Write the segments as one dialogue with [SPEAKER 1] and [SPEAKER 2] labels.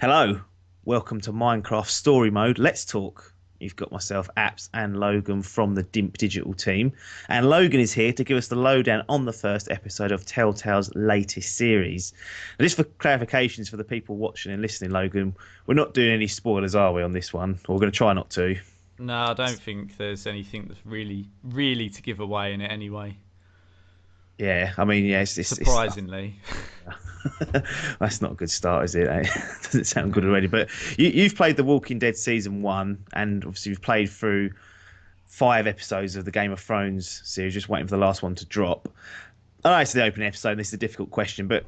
[SPEAKER 1] Hello, welcome to Minecraft Story Mode. Let's talk. You've got myself, Apps, and Logan from the Dimp Digital team. And Logan is here to give us the lowdown on the first episode of Telltale's latest series. And just for clarifications for the people watching and listening, Logan, we're not doing any spoilers, are we, on this one? Or we're going to try not to.
[SPEAKER 2] No, I don't think there's anything that's really to give away in it anyway.
[SPEAKER 1] Yeah, I mean, yeah, it's
[SPEAKER 2] Surprisingly.
[SPEAKER 1] that's not a good start, is it? Doesn't sound good
[SPEAKER 2] Yeah.
[SPEAKER 1] already. But you've played The Walking Dead season one, and obviously you've played through 5 episodes of the Game of Thrones series, just waiting for the last one to drop. I know it's the opening episode, and this is a difficult question, but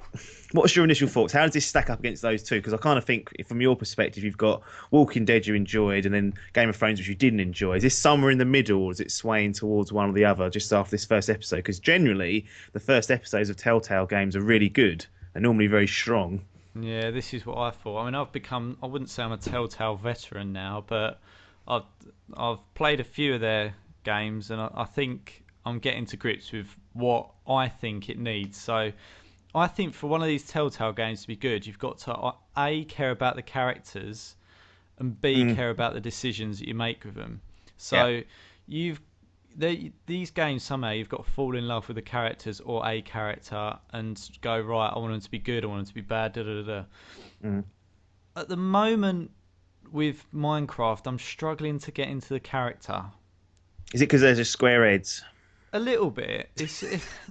[SPEAKER 1] what's your initial thoughts? How does this stack up against those two? Because I kind of think, from your perspective, you've got Walking Dead you enjoyed, and then Game of Thrones which you didn't enjoy. Is this somewhere in the middle, or is it swaying towards one or the other just after this first episode? Because generally, the first episodes of Telltale games are really good. They're normally very strong.
[SPEAKER 2] Yeah, this is what I thought. I mean, I wouldn't say I'm a Telltale veteran now, but I've I've played a few of their games, and I think I'm getting to grips with what I think it needs. So I think for one of these Telltale games to be good, you've got to A, care about the characters, and B,
[SPEAKER 1] Mm,
[SPEAKER 2] care about the decisions that you make with them.
[SPEAKER 1] yeah,
[SPEAKER 2] So you've these games somehow you've got to fall in love with the characters or a character and go right. I want them to be good. I want them to be bad. Da, da, da, da.
[SPEAKER 1] mm.
[SPEAKER 2] At the moment with Minecraft, I'm struggling to get into the character.
[SPEAKER 1] Is it because they're just square heads?
[SPEAKER 2] A little bit.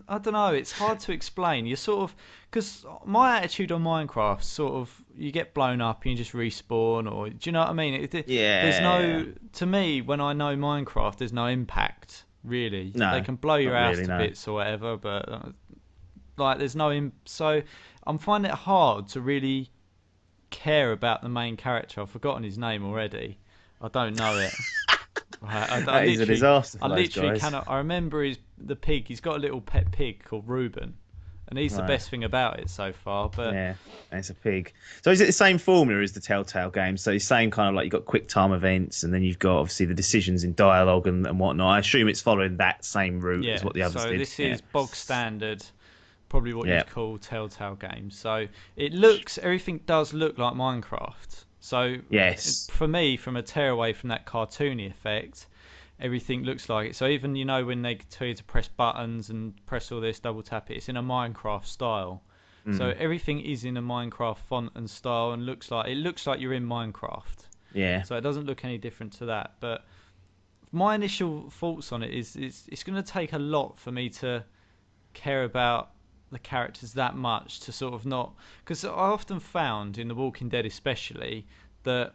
[SPEAKER 2] I don't know. It's hard to explain. You're sort of because my attitude on Minecraft, sort of, you get blown up and you just respawn, or do you know what I mean? There's
[SPEAKER 1] Yeah.
[SPEAKER 2] no to me when I know Minecraft, there's no impact really. They
[SPEAKER 1] No,
[SPEAKER 2] can blow your
[SPEAKER 1] not
[SPEAKER 2] house
[SPEAKER 1] really.
[SPEAKER 2] to
[SPEAKER 1] No.
[SPEAKER 2] bits or whatever, but like there's no so I'm finding it hard to really care about the main character. I've forgotten his name already. I don't know it. Right, I
[SPEAKER 1] That is a
[SPEAKER 2] literally,
[SPEAKER 1] disaster
[SPEAKER 2] I
[SPEAKER 1] for those
[SPEAKER 2] literally
[SPEAKER 1] guys.
[SPEAKER 2] cannot. I remember the pig. He's got a little pet pig called Reuben, and he's the
[SPEAKER 1] Right.
[SPEAKER 2] best thing about it so far. But
[SPEAKER 1] Yeah, and it's a pig. So is it the same formula as the Telltale games? So it's same kind of like you've got quick time events, and then you've got obviously the decisions in dialogue and whatnot. I assume it's following that same route as
[SPEAKER 2] yeah,
[SPEAKER 1] what the others
[SPEAKER 2] so
[SPEAKER 1] did.
[SPEAKER 2] this
[SPEAKER 1] Yeah,
[SPEAKER 2] is bog standard, probably what
[SPEAKER 1] yeah,
[SPEAKER 2] you'd call Telltale games. So everything does look like Minecraft. So
[SPEAKER 1] yes,
[SPEAKER 2] for me, from a tear away from that cartoony effect, everything looks like it. So even when they tell you to press buttons and press all this, double tap it, it's in a Minecraft style. So
[SPEAKER 1] mm,
[SPEAKER 2] everything is in a Minecraft font and style and looks like you're in Minecraft.
[SPEAKER 1] yeah,
[SPEAKER 2] So it doesn't look any different to that. But my initial thoughts on it is it's going to take a lot for me to care about the characters that much to sort of not, because I often found in The Walking Dead especially that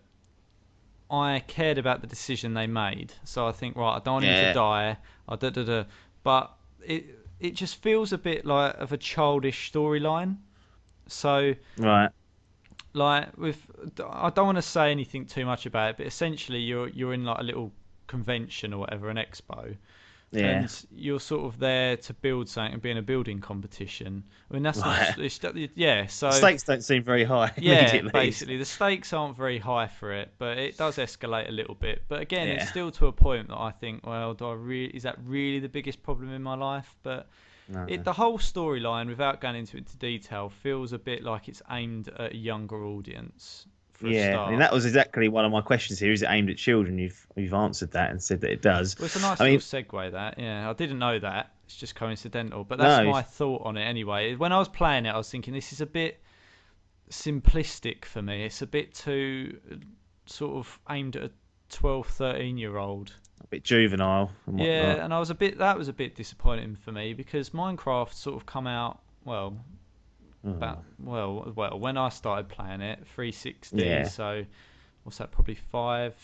[SPEAKER 2] I cared about the decision they made. So I think, right, I don't want him to
[SPEAKER 1] yeah,
[SPEAKER 2] die. I da da da. But it just feels a bit like of a childish storyline. So
[SPEAKER 1] right,
[SPEAKER 2] like with, I don't want to say anything too much about it, but essentially you're in like a little convention or whatever, an expo,
[SPEAKER 1] yeah,
[SPEAKER 2] and you're sort of there to build something and be in a building competition. I mean that's not,
[SPEAKER 1] right.
[SPEAKER 2] yeah.
[SPEAKER 1] The
[SPEAKER 2] So
[SPEAKER 1] stakes don't seem very high
[SPEAKER 2] yeah,
[SPEAKER 1] immediately.
[SPEAKER 2] basically the stakes aren't very high for it, but it does escalate a little bit. But again, it's
[SPEAKER 1] Yeah,
[SPEAKER 2] still to a point that I think, well, is that really the biggest problem in my life? But
[SPEAKER 1] no.
[SPEAKER 2] the whole storyline, without going into detail, feels a bit like it's aimed at a younger audience for a
[SPEAKER 1] Yeah, I mean
[SPEAKER 2] start.
[SPEAKER 1] that was exactly one of my questions here. Is it aimed at children? You've answered that and said that it does.
[SPEAKER 2] Well, it's a nice
[SPEAKER 1] I
[SPEAKER 2] little
[SPEAKER 1] mean,
[SPEAKER 2] segue that. Yeah, I didn't know that. It's just coincidental, but that's
[SPEAKER 1] no,
[SPEAKER 2] my thought on it anyway. When I was playing it, I was thinking this is a bit simplistic for me. It's a bit too sort of aimed at a 12, 13-year old.
[SPEAKER 1] a bit juvenile and whatnot.
[SPEAKER 2] Yeah, and that was a bit disappointing for me because Minecraft sort of come out, well,
[SPEAKER 1] Oh,
[SPEAKER 2] when I started playing it, 360.
[SPEAKER 1] yeah,
[SPEAKER 2] So what's that? Probably 5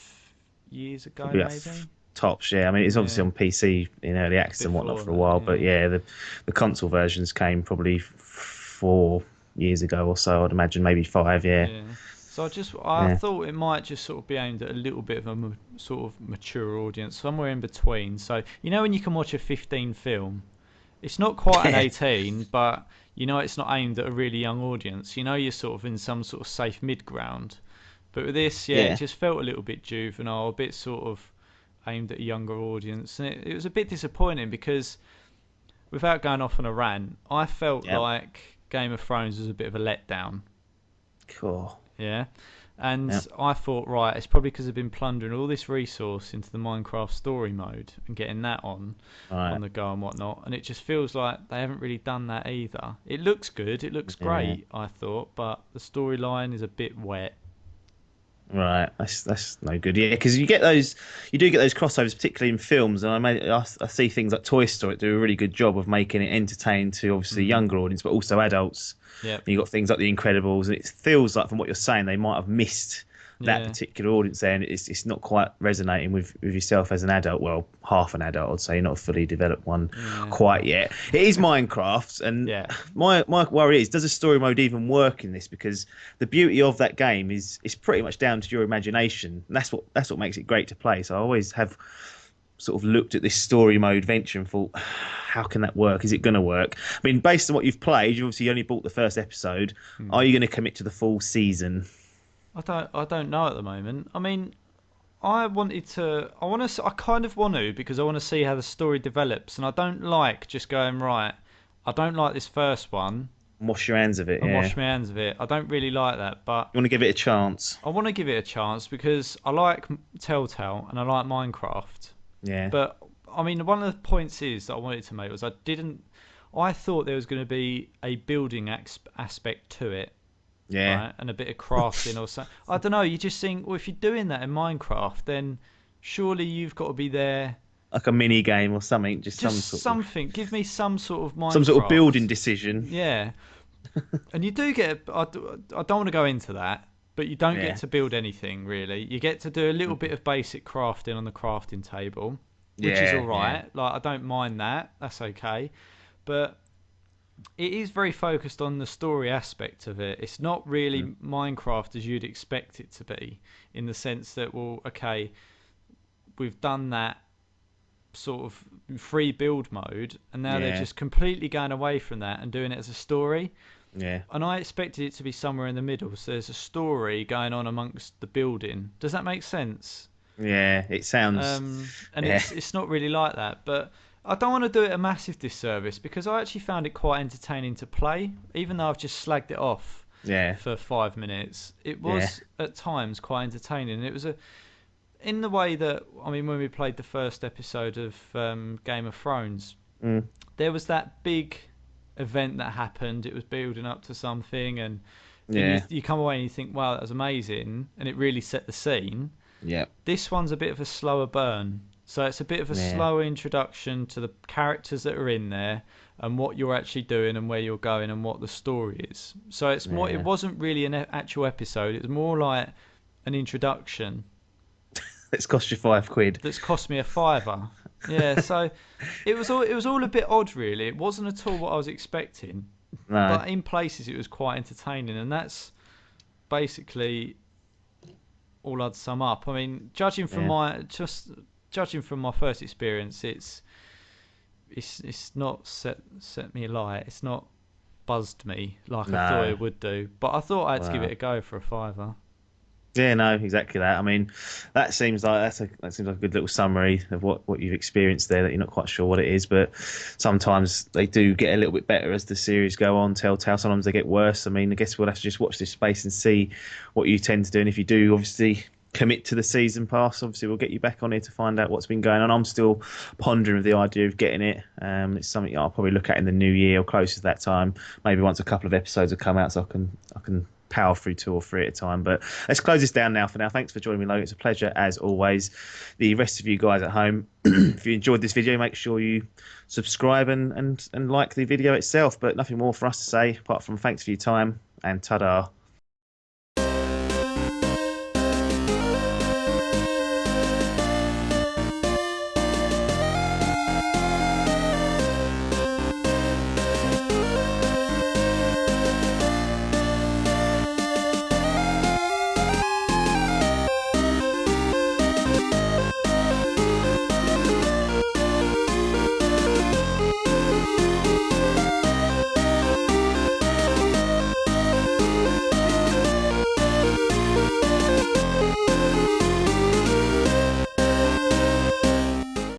[SPEAKER 2] years ago,
[SPEAKER 1] probably
[SPEAKER 2] maybe.
[SPEAKER 1] tops. Yeah, I mean it's obviously
[SPEAKER 2] Yeah,
[SPEAKER 1] on PC in early access and whatnot
[SPEAKER 2] before
[SPEAKER 1] for a
[SPEAKER 2] that.
[SPEAKER 1] while, but
[SPEAKER 2] Yeah,
[SPEAKER 1] yeah, the console versions came probably 4 years ago or so. I'd imagine maybe five. Yeah,
[SPEAKER 2] yeah. So I
[SPEAKER 1] yeah,
[SPEAKER 2] thought it might just sort of be aimed at a little bit of a sort of mature audience, somewhere in between. So when you can watch a 15 film, it's not quite an
[SPEAKER 1] yeah,
[SPEAKER 2] 18, but it's not aimed at a really young audience. You're sort of in some sort of safe mid ground. But with this, yeah, it
[SPEAKER 1] yeah,
[SPEAKER 2] just felt a little bit juvenile, a bit sort of aimed at a younger audience. And it was a bit disappointing because, without going off on a rant, I felt
[SPEAKER 1] yeah.
[SPEAKER 2] like Game of Thrones was a bit of a letdown.
[SPEAKER 1] Cool.
[SPEAKER 2] Yeah. And
[SPEAKER 1] Yeah.
[SPEAKER 2] I thought, right, it's probably because they've been plundering all this resource into the Minecraft story mode and getting that on
[SPEAKER 1] Right.
[SPEAKER 2] the go and whatnot. And it just feels like they haven't really done that either. It looks good, it looks
[SPEAKER 1] Yeah.
[SPEAKER 2] great, I thought, but the storyline is a bit wet.
[SPEAKER 1] Right, that's no good. Yeah, because you do get those crossovers, particularly in films, and I see things like Toy Story do a really good job of making it entertaining to obviously
[SPEAKER 2] Mm.
[SPEAKER 1] younger audience, but also adults.
[SPEAKER 2] Yep.
[SPEAKER 1] And you got things like The Incredibles, and it feels like from what you're saying they might have missed that
[SPEAKER 2] Yeah.
[SPEAKER 1] particular audience there, and it's not quite resonating with yourself as an adult. Well, half an adult, I'd say, not a fully developed one
[SPEAKER 2] Yeah.
[SPEAKER 1] quite yet. It is Minecraft, and
[SPEAKER 2] Yeah.
[SPEAKER 1] my worry is, does a story mode even work in this? Because the beauty of that game is it's pretty much down to your imagination, and that's what makes it great to play. So I always have sort of looked at this story mode venture and thought, how can that work? Is it going to work? I mean, based on what you've played, you obviously only bought the first episode. Are
[SPEAKER 2] Mm.
[SPEAKER 1] you going to commit to the full season?
[SPEAKER 2] I don't know at the moment. I mean, I kind of want to because I want to see how the story develops, and I don't like just going right. I don't like this first one
[SPEAKER 1] Wash your hands of it,
[SPEAKER 2] and
[SPEAKER 1] yeah.
[SPEAKER 2] wash my hands of it. I don't really like that, but
[SPEAKER 1] You want to give it a chance?
[SPEAKER 2] I want to give it a chance because I like Telltale and I like Minecraft.
[SPEAKER 1] Yeah,
[SPEAKER 2] But I mean, one of the points is that I wanted to make was I thought there was going to be a building aspect to it,
[SPEAKER 1] yeah.
[SPEAKER 2] right, and a bit of crafting or something. I don't know. You just think, well, if you're doing that in Minecraft, then surely you've got to be there.
[SPEAKER 1] Like a mini game or something, just
[SPEAKER 2] Just something. Give me some sort of
[SPEAKER 1] some sort of building
[SPEAKER 2] Minecraft.
[SPEAKER 1] decision.
[SPEAKER 2] Yeah. And you do get. I don't want to go into that, but you don't get
[SPEAKER 1] Yeah,
[SPEAKER 2] to build anything really. You get to do a little bit of basic crafting on the crafting table, which is all
[SPEAKER 1] yeah, yeah,
[SPEAKER 2] right. Like I don't mind that. That's okay. But it is very focused on the story aspect of it. It's not really
[SPEAKER 1] mm,
[SPEAKER 2] Minecraft as you'd expect it to be, in the sense that, well, okay, we've done that sort of free build mode, and now they're
[SPEAKER 1] yeah,
[SPEAKER 2] just completely going away from that and doing it as a story.
[SPEAKER 1] yeah,
[SPEAKER 2] And I expected it to be somewhere in the middle, so there's a story going on amongst the building. Does that make sense?
[SPEAKER 1] yeah. It sounds,
[SPEAKER 2] And
[SPEAKER 1] yeah,
[SPEAKER 2] it's not really like that, but I don't want to do it a massive disservice because I actually found it quite entertaining to play, even though I've just slagged it off
[SPEAKER 1] yeah,
[SPEAKER 2] for 5 minutes. It
[SPEAKER 1] yeah,
[SPEAKER 2] was at times quite entertaining. It was in the way that, I mean, when we played the first episode of Game of Thrones,
[SPEAKER 1] mm,
[SPEAKER 2] there was that big event that happened. It was building up to something, and then you
[SPEAKER 1] yeah,
[SPEAKER 2] you come away and you think, wow, that was amazing, and it really set the scene.
[SPEAKER 1] yeah,
[SPEAKER 2] This one's a bit of a slower burn. So it's a bit of a
[SPEAKER 1] yeah,
[SPEAKER 2] slower introduction to the characters that are in there and what you're actually doing and where you're going and what the story is. So it's more. It
[SPEAKER 1] yeah.
[SPEAKER 2] wasn't really an actual episode. It was more like an introduction
[SPEAKER 1] It's cost you £5.
[SPEAKER 2] that's cost me a fiver. Yeah. So it was all a bit odd, really. It wasn't at all what I was expecting.
[SPEAKER 1] No,
[SPEAKER 2] But in places it was quite entertaining, and that's basically all I'd sum up. I mean,
[SPEAKER 1] yeah,
[SPEAKER 2] judging from my first experience, it's not set me alight. It's not buzzed me like I thought
[SPEAKER 1] no.
[SPEAKER 2] it would do. But I thought I had to give it
[SPEAKER 1] Wow.
[SPEAKER 2] a go for a fiver.
[SPEAKER 1] Yeah, no, exactly that. I mean, that seems like a good little summary of what you've experienced there. That you're not quite sure what it is, but sometimes they do get a little bit better as the series go on. Telltale, sometimes they get worse. I mean, I guess we'll have to just watch this space and see what you tend to do. And if you do, obviously commit to the season pass, obviously we'll get you back on here to find out what's been going on. I'm still pondering with the idea of getting it. It's something I'll probably look at in the new year or close to that time. Maybe once a couple of episodes have come out, so I can power through 2 or 3 at a time. But let's close this down now for now. Thanks for joining me, Logan. It's a pleasure as always. The rest of you guys at home, if you enjoyed this video, make sure you subscribe and like the video itself. But nothing more for us to say apart from thanks for your time and ta-da.